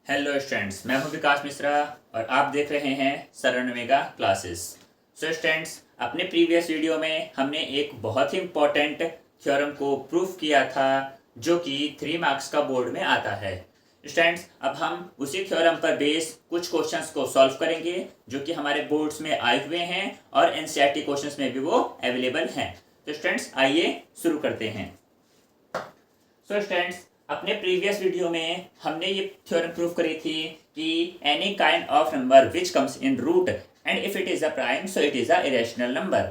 Hello students, मैं हूं विकास मिश्रा और आप देख रहे हैं सरन मेगा क्लासेस। सो स्टूडेंट्स, अपने प्रीवियस वीडियो में हमने एक बहुत ही इम्पोर्टेंट थ्योरम को प्रूफ किया था जो कि 3 मार्क्स का बोर्ड में आता है। स्टूडेंट्स, अब हम उसी थ्योरम पर बेस कुछ क्वेश्चंस को सॉल्व करेंगे जो कि हमारे बोर्ड्स में आए हुए हैं और एनसीईआरटी क्वेश्चंस में भी वो अवेलेबल हैं। तो स्टूडेंट्स, आइए शुरू करते हैं। सो स्टूडेंट्स, अपने प्रीवियस वीडियो में हमने ये थ्योरम प्रूव करी थी कि any kind of number which comes in root and if it is a prime so it is a irrational number,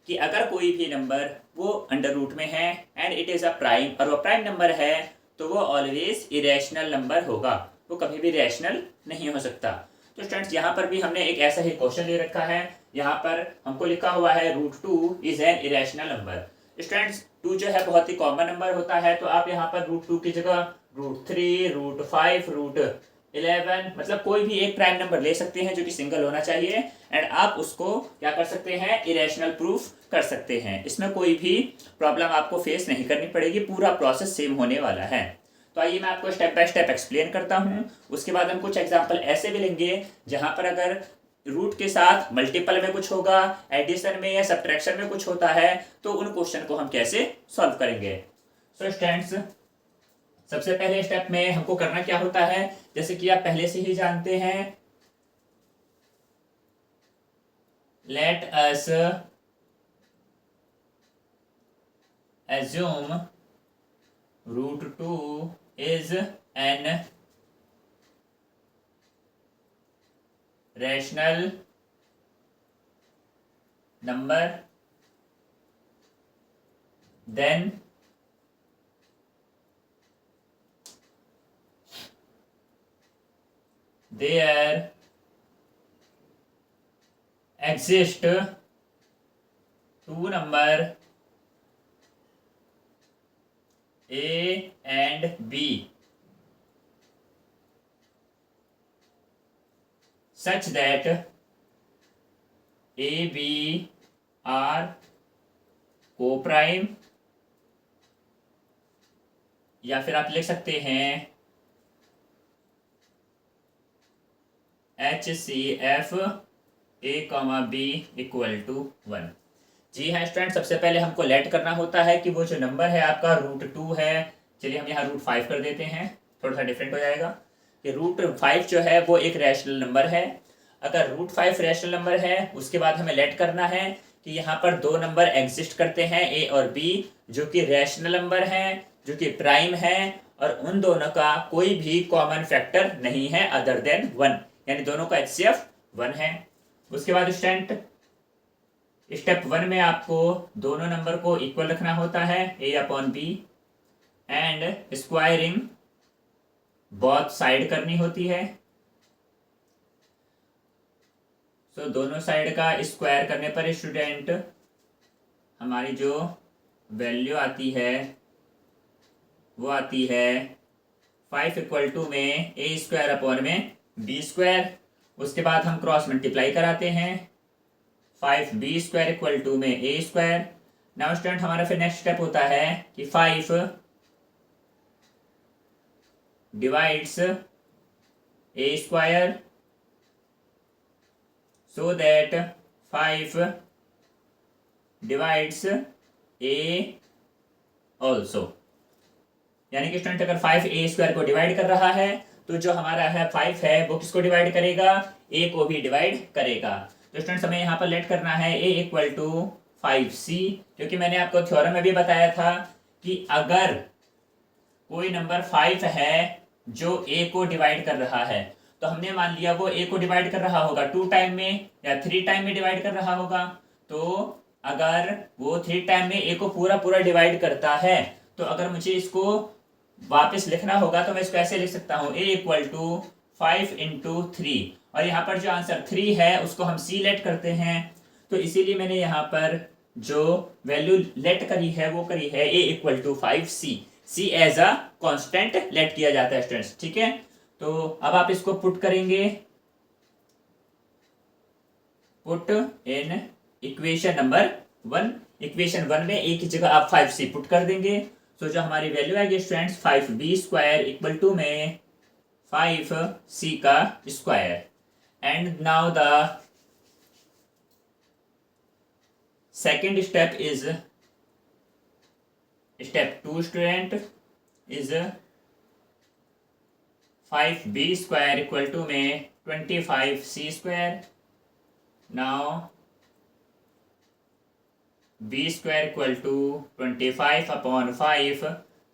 कि अगर कोई भी नंबर वो अंडर रूट में है and it is a prime और वो प्राइम नंबर है तो वो ऑलवेज इरेशनल नंबर होगा, वो कभी भी रैशनल नहीं हो सकता। तो स्टूडेंट्स, यहाँ पर भी हमने एक ऐसा ही क्वेश्चन ले रखा है। यहाँ पर हमको लिखा हुआ है √2 is an irrational number. Students, 2 जो है बहुत ही कॉमन नंबर होता है, तो आप यहाँ पर √2 की जगह √3, √5, √11 मतलब कोई भी एक प्राइम नंबर ले सकते हैं जो कि सिंगल होना चाहिए एंड आप उसको क्या कर सकते हैं, इरेशनल प्रूफ कर सकते हैं। इसमें कोई भी प्रॉब्लम आपको फेस नहीं करनी पड़ेगी, पूरा प्रोसेस सेम होने वाला है। तो आइए मैं आपको स्टेप बाय स्टेप एक्सप्लेन करता हूँ। उसके बाद हम कुछ एग्जाम्पल ऐसे भी लेंगे जहाँ पर अगर रूट के साथ मल्टीपल में कुछ होगा, एडिशन में या सब्ट्रैक्शन में कुछ होता है, तो उन क्वेश्चन को हम कैसे सॉल्व करेंगे। सो स्टूडेंट्स, सबसे पहले स्टेप में हमको करना क्या होता है, जैसे कि आप पहले से ही जानते हैं, let us assume √2 is an rational number, then there exist 2 number A and B such that A, B are co-prime, या फिर आप लिख सकते हैं HCF A, B = 1। जी हाँ स्टूडेंट, सबसे पहले हमको लेट करना होता है कि वो जो नंबर है आपका √2 है, चलिए हम यहाँ √5 कर देते हैं, थोड़ा सा डिफरेंट हो जाएगा कि √5 जो है वो एक रैशनल नंबर है। अगर √5 रैशनल नंबर है, उसके बाद हमें लेट करना है कि यहाँ पर 2 नंबर एग्जिस्ट करते हैं A और B जो कि रैशनल नंबर हैं, जो कि प्राइम है और उन दोनों का कोई भी कॉमन फैक्टर नहीं है अदर देन 1, यानी दोनों का HCF 1 है। उसके बाद स्टूडेंट, स्टेप 1 में आपको दोनों नंबर को इक्वल रखना होता है A/B and squaring both side करनी होती है। सो दोनों साइड का स्क्वायर करने पर स्टूडेंट हमारी जो वैल्यू आती है वो आती है 5 = में A² में B²। उसके बाद हम क्रॉस मल्टीप्लाई कराते हैं, 5B² = में A²। नाउ स्टूडेंट, हमारा फिर नेक्स्ट स्टेप होता है कि 5 divides A² so that 5 divides A also, यानी कि स्टूडेंट अगर 5 A² को डिवाइड कर रहा है तो जो हमारा है 5 है वो किसको डिवाइड करेगा, A को भी डिवाइड करेगा। तो स्टूडेंट्स, हमें यहाँ पर लेट करना है A = 5C, क्योंकि मैंने आपको थ्योरम में भी बताया था कि अगर कोई नंबर 5 है जो A को डिवाइड कर रहा है, तो हमने मान लिया वो A को डिवाइड कर रहा होगा 2 टाइम में या 3 टाइम में डिवाइड कर रहा होगा। तो अगर वो 3 टाइम में A को पूरा पूरा डिवाइड करता है, तो अगर मुझे इसको वापस लिखना होगा तो मैं इसको ऐसे लिख सकता हूँ A = 5 × 3, और यहाँ पर जो आंसर 3 है उसको हम C लेट करते हैं। तो इसीलिए मैंने यहाँ पर जो वैल्यू लेट करी है वो करी है A = 5C। C as a constant let किया जाता है स्टूडेंट्स, ठीक है। तो अब आप इसको पुट करेंगे, put in equation number 1। Equation 1 में A की जगह आप 5C पुट कर देंगे। तो जो हमारी वैल्यू आएगी स्टूडेंट्स, 5B² = में 5c का square. And now the second step is step 2 student is 5b square equal to में 25c square. Now b square equal to 25 upon 5,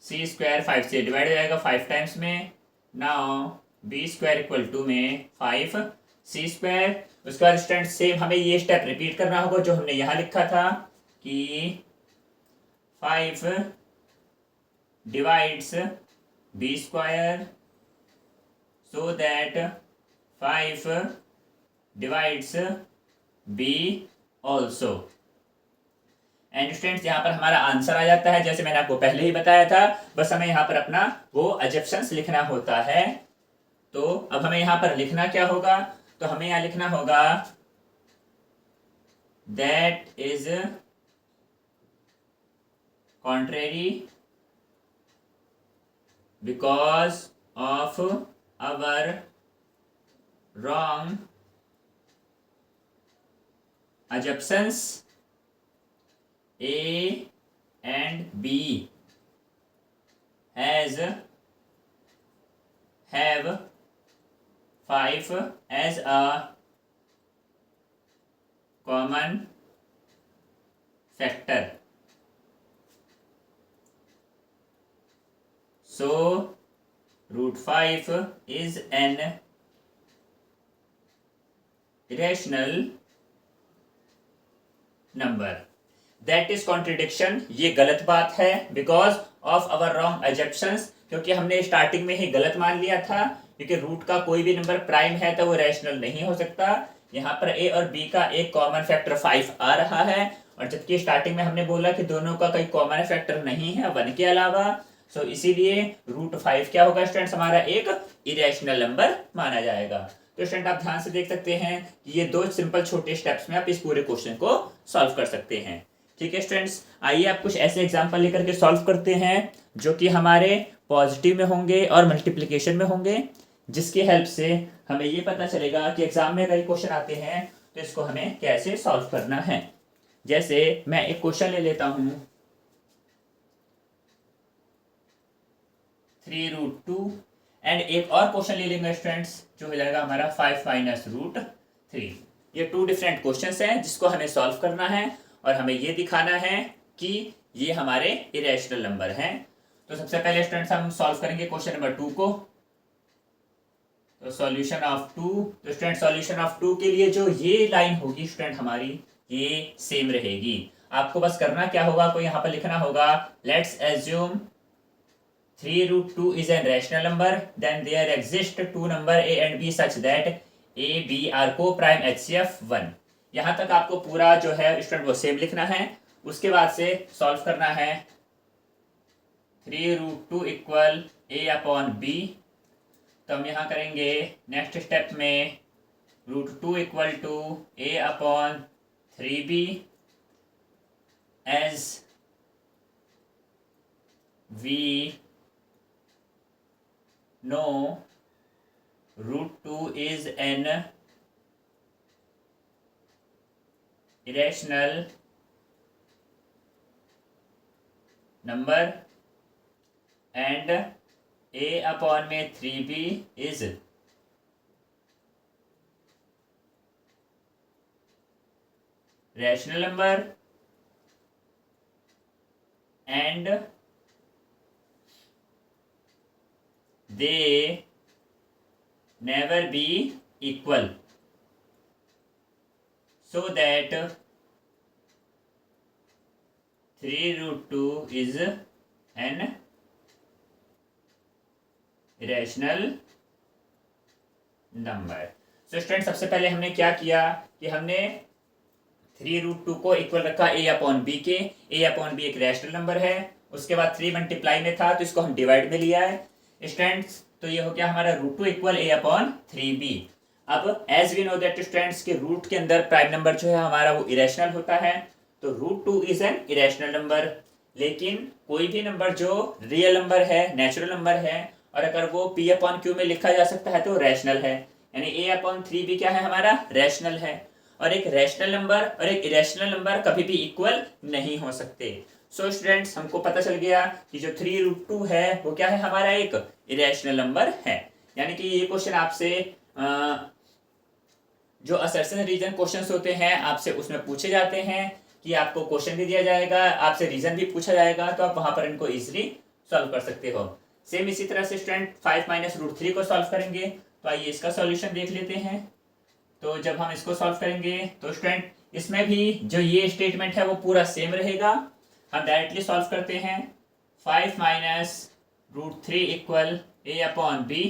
c square 5 से डिवाइड हो जाएगा 5 टाइम्स में। Now b square equal to में 5c square. उसके बाद student same हमें ये स्टेप रिपीट करना होगा जो हमने यहाँ लिखा था कि 5 divides b square so that 5 divides b also। And students यहाँ पर हमारा आंसर आ जाता है जैसे मैंने आपको पहले ही बताया था, बस हमें यहाँ पर अपना वो अजप्शंस लिखना होता है। तो अब हमें यहाँ पर लिखना क्या होगा, तो हमें यहाँ लिखना होगा that is contrary because of our wrong assumptions A and B have 5 as a common factor. So √5 is an irrational number. That is contradiction, ये गलत बात है। Because of our wrong assumptions, क्योंकि हमने स्टार्टिंग में ही गलत मान लिया था, क्योंकि रूट का कोई भी नंबर प्राइम है तो वो रैशनल नहीं हो सकता। यहाँ पर ए और बी का एक कॉमन फैक्टर 5 आ रहा है, और जबकि स्टार्टिंग में हमने बोला कि दोनों का कोई कॉमन फैक्टर नहीं है 1 के अलावा। सो इसीलिए √5 क्या होगा स्टूडेंट्स, हमारा एक इरेशनल नंबर माना जाएगा। तो स्टूडेंट आप ध्यान से देख सकते हैं कि ये 2 सिंपल छोटे स्टेप्स में आप इस पूरे क्वेश्चन को सॉल्व कर सकते हैं। ठीक है स्टूडेंट्स, आइए आप कुछ ऐसे एग्जांपल लेकर के सॉल्व करते हैं जो कि हमारे पॉजिटिव में होंगे और मल्टीप्लिकेशन में होंगे, जिसकी हेल्प से हमें ये पता चलेगा कि एग्जाम में कई क्वेश्चन आते हैं तो इसको हमें कैसे सॉल्व करना है। जैसे मैं एक क्वेश्चन ले लेता हूँ 3√2, एंड एक और क्वेश्चन ले लेंगे स्टूडेंट्स जो हो जाएगा हमारा 5 - √3। ये 2 डिफरेंट क्वेश्चंस हैं जिसको हमें सॉल्व करना है, और हमें ये दिखाना है कि ये हमारे इरेशनल नंबर हैं। तो सबसे पहले स्टूडेंट्स हम सॉल्व करेंगे क्वेश्चन नंबर 2 को। तो सॉल्यूशन ऑफ 2, तो स्टूडेंट सॉल्यूशन ऑफ 2 के लिए जो ये लाइन होगी स्टूडेंट हमारी ये सेम रहेगी। आपको बस करना क्या होगा, आपको यहाँ पर लिखना होगा let's assume 3√2 is an rational number, then there exist 2 number a and b such that a b are co-prime HCF 1। यहाँ तक आपको पूरा जो है स्टूडेंट वो सेम लिखना है। उसके बाद से सॉल्व करना है 3√2 इक्वल a/b। तो हम यहाँ करेंगे नेक्स्ट स्टेप में √2 equal to a/3b as we know √2 is an irrational number and a/3b is rational number and they never be equal, so that 3√2 is an irrational number। So student सबसे पहले हमने क्या किया कि हमने 3√2 को इक्वल रखा a/b के। a/b एक रैशनल नंबर है। उसके बाद 3 मल्टीप्लाई में था तो इसको हम डिवाइड में लिया है स्टूडेंट्स। तो ये हो गया हमारा √2 इक्वल a/3b। अब as we know that students के रूट के अंदर प्राइम नंबर जो है हमारा वो इरेशनल होता है, तो √2 इज एन इरेशनल नंबर। लेकिन कोई भी नंबर जो रियल नंबर है, नेचुरल नंबर है, और अगर वो P अपॉन Q में लिखा जा सकता है तो रैशनल है, यानी A अपॉन 3 भी क्या है हमारा रैशनल है। और एक रैशनल नंबर और एक इरेशनल नंबर कभी भी इक्वल नहीं हो सकते। सो स्टूडेंट्स, हमको पता चल गया कि जो 3√2 है वो क्या है हमारा एक इरेशनल नंबर है। यानी कि ये क्वेश्चन आपसे जो असर्शन रीजन क्वेश्चंस होते हैं आपसे उसमें पूछे जाते हैं कि आपको क्वेश्चन भी दिया जाएगा, आपसे रीजन भी पूछा जाएगा, तो आप वहां पर इनको इजीली सॉल्व कर सकते हो। सेम इसी तरह से स्टूडेंट 5 - √3 को सॉल्व करेंगे। तो आइए इसका सॉल्यूशन देख लेते हैं। तो जब हम इसको सॉल्व करेंगे तो स्टूडेंट इसमें भी जो ये स्टेटमेंट है वो पूरा सेम रहेगा। हम डायरेक्टली सॉल्व करते हैं। 5 - √3 इक्वल A अपॉन B।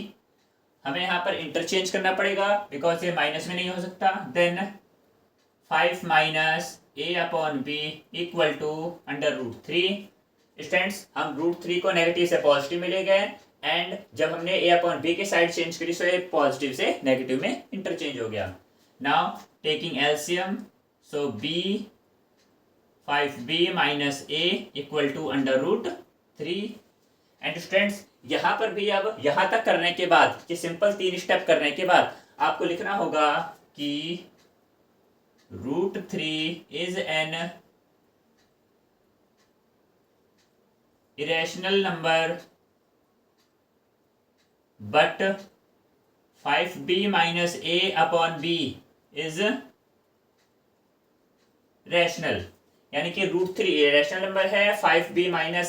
हमें यहाँ पर इंटरचेंज करना पड़ेगा बिकॉज ये माइनस में नहीं हो सकता। Then 5 - A upon B equal to √3। Students, हम √3 को नेगेटिव से पॉजिटिव में ले गए एंड जब हमने A अपॉन B के साइड चेंज करी सो ये पॉजिटिव से नेगेटिव में इंटरचेंज हो गया। Now taking LCM, so B 5B - A equal to √3। And students, यहाँ पर भी अब यहाँ तक करने के बाद, ये सिंपल 3 स्टेप करने के बाद आपको लिखना होगा कि √3 is an irrational number but 5B - A upon B is rational. यानी कि √3 रैशनल नंबर है, 5B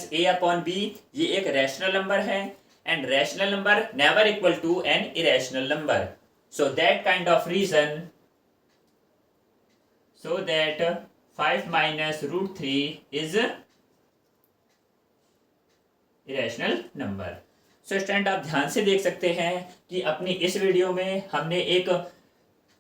- A अपॉन B ये एक रैशनल नंबर है and rational number never equal to an irrational number. So that kind of reason, so that 5 - √3 is irrational number। So student, आप ध्यान से देख सकते हैं कि अपनी इस वीडियो में हमने एक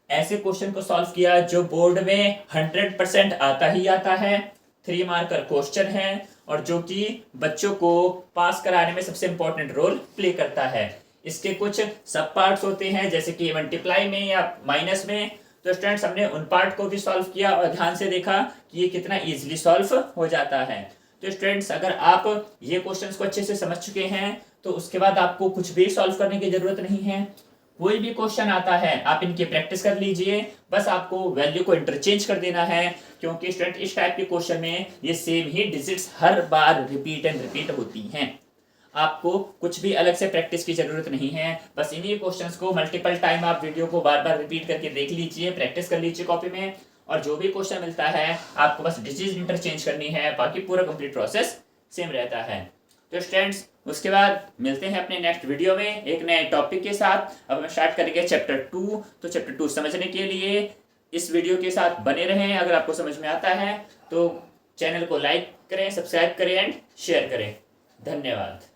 ऐसे क्वेश्चन को सॉल्व किया जो बोर्ड में 100% आता ही आता है। 3 मार्कर क्वेश्चन है और जो कि बच्चों को पास कराने में सबसे इंपॉर्टेंट रोल प्ले करता है। इसके कुछ सब पार्ट्स होते हैं जैसे कि मल्टीप्लाई में या माइनस में। तो स्टूडेंट्स, हमने उन पार्ट को भी सॉल्व किया और ध्यान से देखा कि ये कितना इजीली सॉल्व हो जाता है। तो स्टूडेंट्स, अगर आप ये क्वेश्चंस को अच्छे से समझ चुके हैं तो उसके बाद आपको कुछ भी सॉल्व करने की जरूरत नहीं है। कोई भी क्वेश्चन आता है आप इनकी प्रैक्टिस कर लीजिए, बस आपको वैल्यू को इंटरचेंज कर देना है क्योंकि स्टूडेंट इस टाइप के क्वेश्चन में ये same he digits her bar repeat and repeat होती हैं। आपको कुछ भी अलग से प्रैक्टिस की जरूरत नहीं है, बस इन्हीं क्वेश्चंस को मल्टीपल टाइम आप वीडियो को बार बार रिपीट करके देख लीजिए, प्रैक्टिस कर लीजिए कॉपी में, और जो भी क्वेश्चन मिलता है आपको बस डिजिट इंटरचेंज करनी है, बाकी पूरा कंप्लीट प्रोसेस सेम रहता है। तो स्टूडेंट्स, उसके बाद मिलते हैं अपने नेक्स्ट वीडियो में एक नए टॉपिक के साथ। अब हम स्टार्ट करेंगे चैप्टर 2। तो चैप्टर 2 समझने के लिए इस वीडियो के साथ बने रहें। अगर आपको समझ में आता है तो चैनल को लाइक करें, सब्सक्राइब करें एंड शेयर करें। धन्यवाद।